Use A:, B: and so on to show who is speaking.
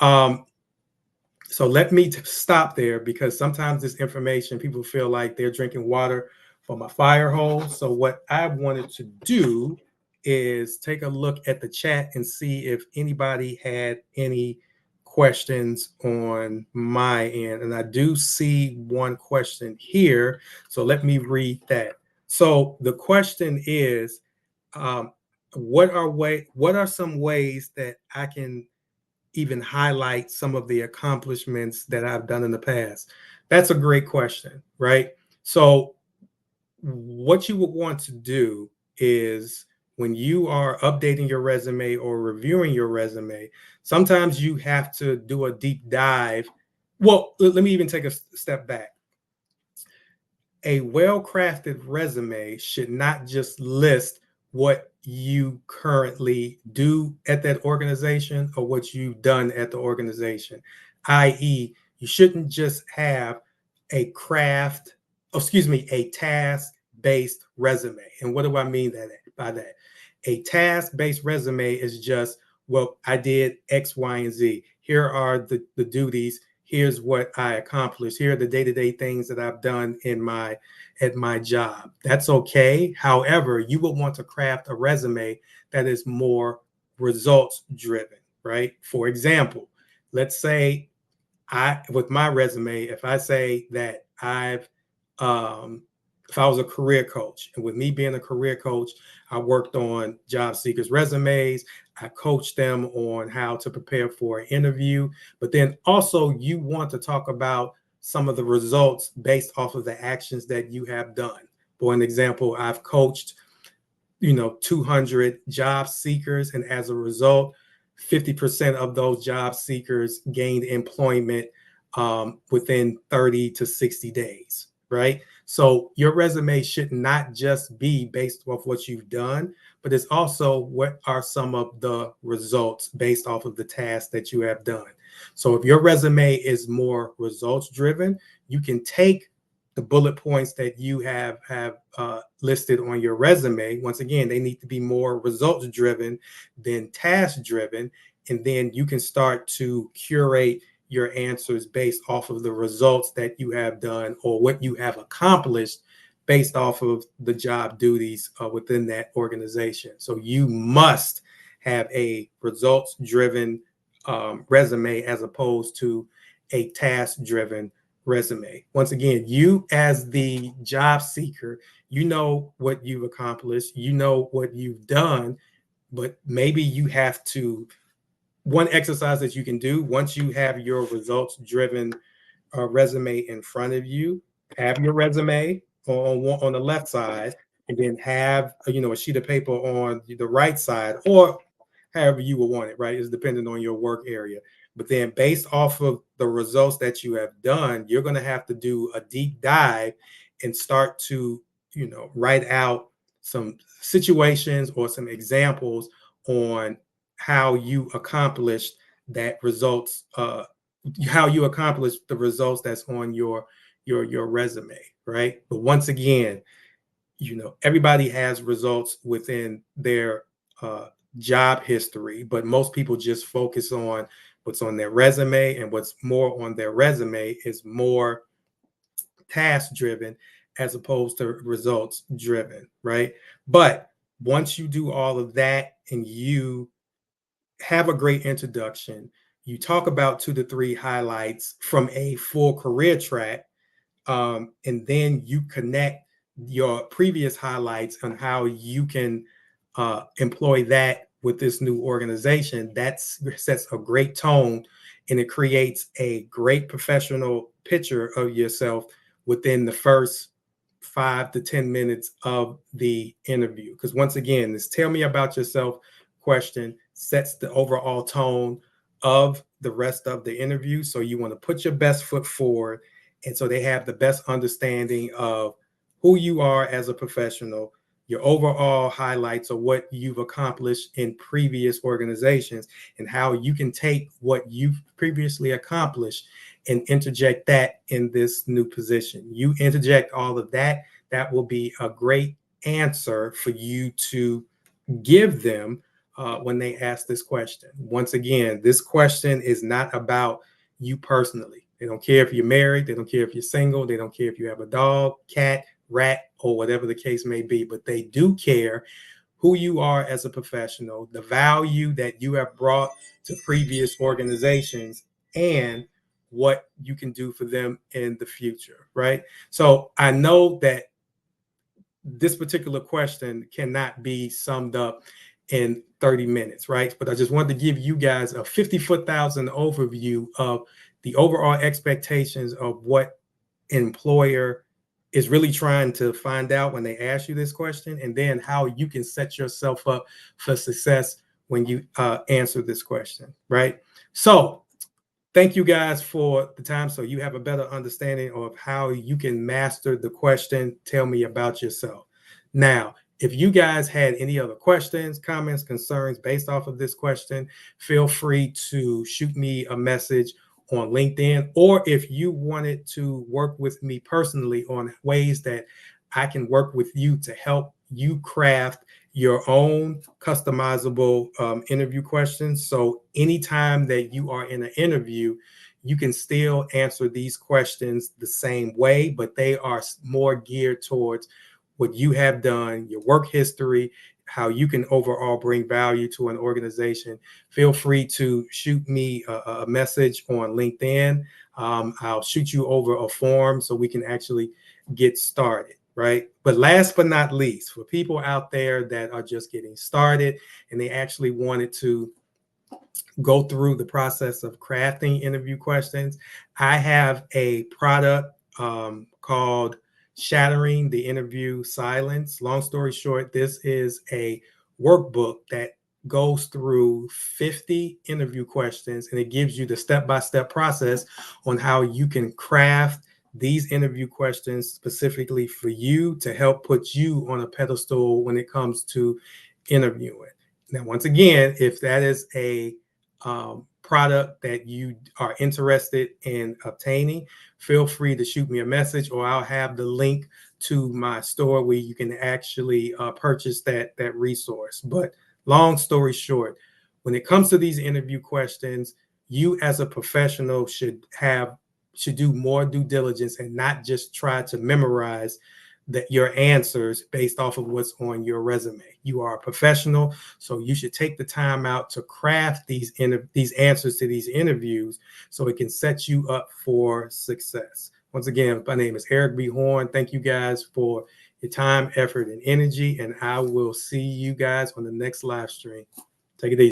A: Um, so let me stop there because sometimes this information, people feel like they're drinking water from a fire hose. So what I wanted to do is take a look at the chat and see if anybody had any questions on my end. And I do see one question here. So let me read that. So the question is, um, what are some ways that I can even highlight some of the accomplishments that I've done in the past? That's a great question, right? So, what you would want to do is when you are updating your resume or reviewing your resume, sometimes you have to do a deep dive. Well, let me even take a step back. A well-crafted resume should not just list what you currently do at that organization or what you've done at the organization, i.e., you shouldn't just have a craft, excuse me, a task-based resume. And what do I mean by that? A task-based resume is just, well, I did X, Y, and Z. Here are the duties. Here's what I accomplished. Here are the day-to-day things that I've done in my job. That's okay. However, you will want to craft a resume that is more results driven, right? For example, let's say with my resume, if I say that um, if I was a career coach, and with me being a career coach, I worked on job seekers' resumes. I coached them on how to prepare for an interview. But then also, you want to talk about some of the results based off of the actions that you have done. For an example, I've coached 200 job seekers, and as a result, 50% of those job seekers gained employment within 30 to 60 days, right? So your resume should not just be based off what you've done, but it's also what are some of the results based off of the tasks that you have done. So if your resume is more results driven, you can take the bullet points that you have listed on your resume. Once again, they need to be more results driven than task driven, and then you can start to curate your answers based off of the results that you have done or what you have accomplished based off of the job duties within that organization. So you must have a results driven resume as opposed to a task driven resume. Once again, you as the job seeker, you know what you've accomplished, you know what you've done, but maybe you have to, one exercise that you can do once you have your results driven resume in front of you, have your resume on the left side, and then have a sheet of paper on the right side, or however you will want it, right? It's dependent on your work area. But then based off of the results that you have done, you're going to have to do a deep dive and start to, write out some situations or some examples on how you accomplished that results, how you accomplished the results that's on your resume, right? But once again, everybody has results within their job history, but most people just focus on what's on their resume, and what's more on their resume is more task driven as opposed to results driven, right? But once you do all of that and you have a great introduction, you talk about 2 to 3 highlights from a full career track, and then you connect your previous highlights on how you can employ that with this new organization. That sets a great tone, and it creates a great professional picture of yourself within the first 5 to 10 minutes of the interview. Because once again, this tell me about yourself question sets the overall tone of the rest of the interview. So you want to put your best foot forward, and so they have the best understanding of who you are as a professional, your overall highlights of what you've accomplished in previous organizations, and how you can take what you've previously accomplished and interject that in this new position. You interject all of that, that will be a great answer for you to give them when they ask this question. Once again, this question is not about you personally. They don't care if you're married. They don't care if you're single. They don't care if you have a dog, cat, rat, or whatever the case may be. But they do care who you are as a professional, the value that you have brought to previous organizations, and what you can do for them in the future, right? So I know that this particular question cannot be summed up in 30 minutes, right? But I just wanted to give you guys a 50,000 overview of the overall expectations of what an employer is really trying to find out when they ask you this question, and then how you can set yourself up for success when you answer this question, right? So thank you guys for the time, so you have a better understanding of how you can master the question, tell me about yourself. Now, if you guys had any other questions, comments, concerns based off of this question, feel free to shoot me a message on LinkedIn, or if you wanted to work with me personally on ways that I can work with you to help you craft your own customizable interview questions. So anytime that you are in an interview, you can still answer these questions the same way, but they are more geared towards what you have done, your work history, how you can overall bring value to an organization. Feel free to shoot me a message on LinkedIn. I'll shoot you over a form so we can actually get started, right? But last but not least, for people out there that are just getting started and they actually wanted to go through the process of crafting interview questions, I have a product called Shattering the Interview Silence. Long story short, this is a workbook that goes through 50 interview questions, and it gives you the step-by-step process on how you can craft these interview questions specifically for you to help put you on a pedestal when it comes to interviewing. Now, once again, if that is a product that you are interested in obtaining, feel free to shoot me a message, or I'll have the link to my store where you can actually purchase that resource. But long story short, when it comes to these interview questions, you as a professional should do more due diligence and not just try to memorize your answers based off of what's on your resume. You are a professional, so you should take the time out to craft these answers to these interviews so it can set you up for success. Once again, my name is Eric B. Horn. Thank you guys for your time, effort, and energy, and I will see you guys on the next live stream. Take it easy.